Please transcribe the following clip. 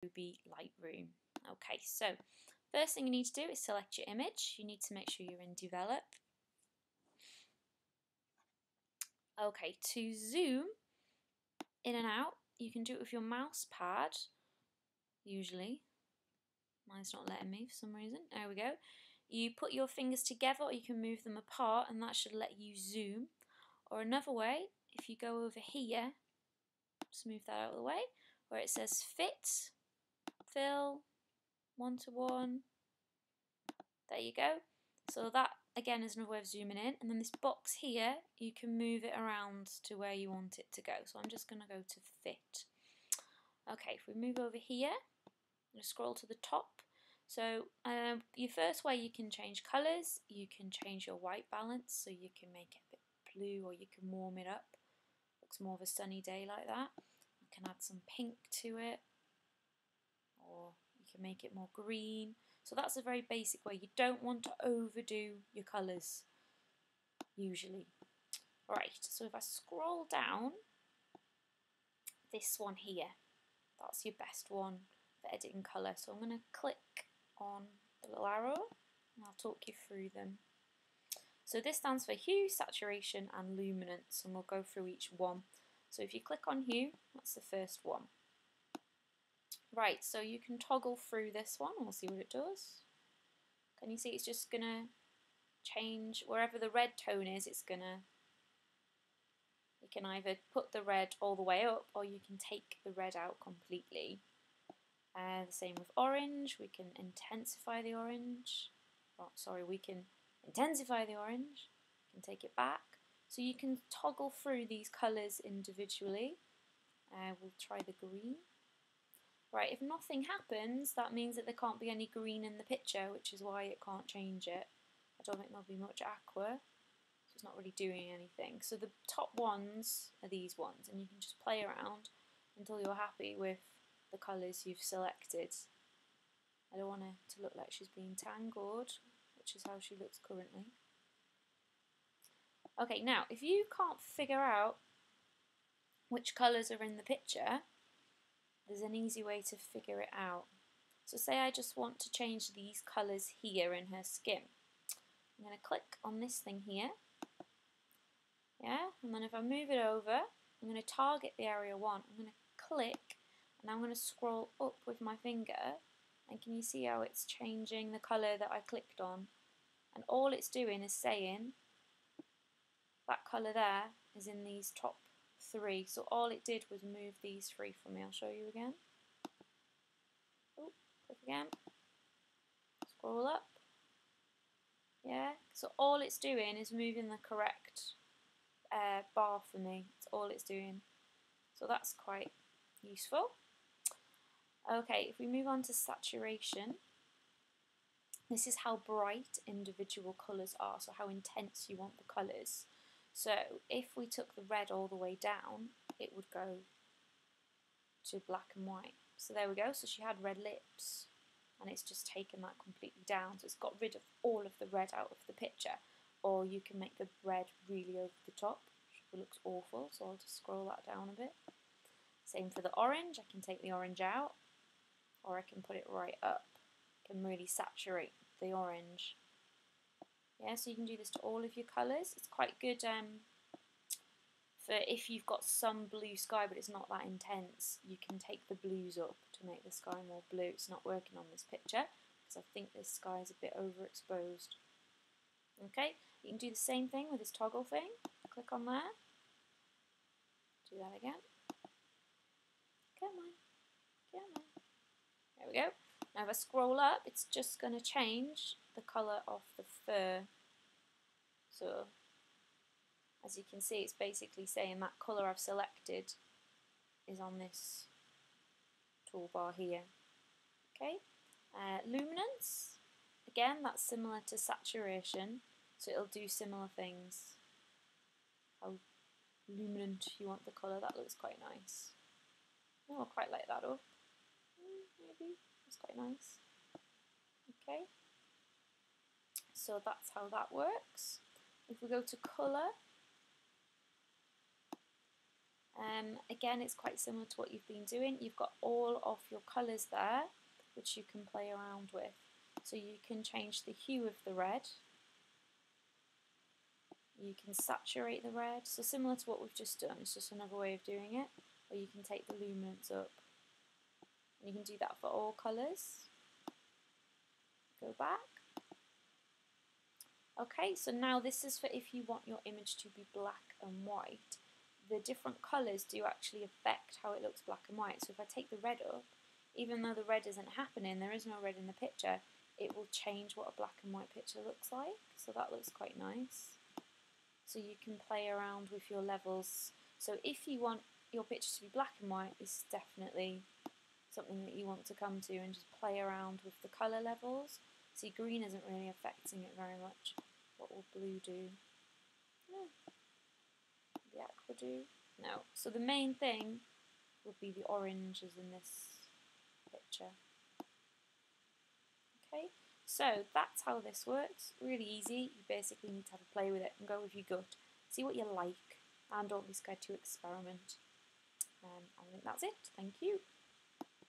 Adobe Lightroom. Okay, so first thing you need to do is select your image. You need to make sure you're in Develop. Okay, to zoom in and out, you can do it with your mouse pad, usually. Mine's not letting me for some reason. There we go. You put your fingers together or you can move them apart and that should let you zoom. Or another way, if you go over here, just move that out of the way, where it says fit, fill, 1:1. There you go. So that again is another way of zooming in. And then this box here, you can move it around to where you want it to go. So I'm just going to go to fit. Okay, if we move over here, I'm going to scroll to the top. So your first way you can change colours, you can change your white balance, so you can make it a bit blue or you can warm it up. Looks more of a sunny day like that. You can add some pink to it, or you can make it more green. So that's a very basic way. You don't want to overdo your colours, usually. Right, so if I scroll down, this one here, that's your best one for editing colour. So I'm going to click on the little arrow and I'll talk you through them. So this stands for hue, saturation and luminance, and we'll go through each one. So if you click on hue, that's the first one. Right, so you can toggle through this one and we'll see what it does. Can you see it's just going to change wherever the red tone is, it's going to, you can either put the red all the way up or you can take the red out completely. The same with orange, we can intensify the orange. Oh, sorry, we can intensify the orange, we can take it back. So you can toggle through these colours individually. We'll try the green. Right, if nothing happens, that means that there can't be any green in the picture, which is why it can't change it. I don't think there'll be much aqua, so it's not really doing anything. So the top ones are these ones, and you can just play around until you're happy with the colours you've selected. I don't want her to look like she's being tangled, which is how she looks currently. Okay, now if you can't figure out which colours are in the picture, there's an easy way to figure it out. So say I just want to change these colours here in her skin. I'm going to click on this thing here. Yeah, and then if I move it over, I'm going to target the area 1. I'm going to click and I'm going to scroll up with my finger, and can you see how it's changing the colour that I clicked on? And all it's doing is saying that colour there is in these top 3. So all it did was move these 3 for me. I'll show you again. Oh, click again. Scroll up. Yeah, so all it's doing is moving the correct bar for me. That's all it's doing. So that's quite useful. Okay, if we move on to saturation, this is how bright individual colours are, so how intense you want the colours. So if we took the red all the way down, it would go to black and white. So there we go, so she had red lips, and it's just taken that completely down. So it's got rid of all of the red out of the picture, or you can make the red really over the top, which looks awful, so I'll just scroll that down a bit. Same for the orange, I can take the orange out, or I can put it right up. I can really saturate the orange. Yeah, so you can do this to all of your colours. It's quite good for if you've got some blue sky but it's not that intense, you can take the blues up to make the sky more blue. It's not working on this picture because I think this sky is a bit overexposed. Okay, you can do the same thing with this toggle thing. Click on there. Do that again. Come on. Come on. There we go. Now if I scroll up, it's just going to change the colour of the fur. So as you can see, it's basically saying that colour I've selected is on this toolbar here. Okay, luminance, again that's similar to saturation, so it'll do similar things. How luminant you want the colour, that looks quite nice. Oh, I quite like that up. Maybe, it's quite nice. Okay, so that's how that works. If we go to colour, Again, it's quite similar to what you've been doing. You've got all of your colours there, which you can play around with. So you can change the hue of the red. You can saturate the red. So similar to what we've just done, it's just another way of doing it. Or you can take the luminance up. And you can do that for all colours. Go back. Okay, so now this is for if you want your image to be black and white. The different colours do actually affect how it looks black and white. So if I take the red up, even though the red isn't happening, there is no red in the picture, it will change what a black and white picture looks like. So that looks quite nice. So you can play around with your levels. So if you want your picture to be black and white, this is definitely something that you want to come to and just play around with the colour levels. See, green isn't really affecting it very much. What will blue do? No. The aqua do? No. So the main thing would be the oranges in this picture. Okay, so that's how this works. Really easy. You basically need to have a play with it and go with your gut. See what you like and don't be scared to experiment. I think that's it. Thank you.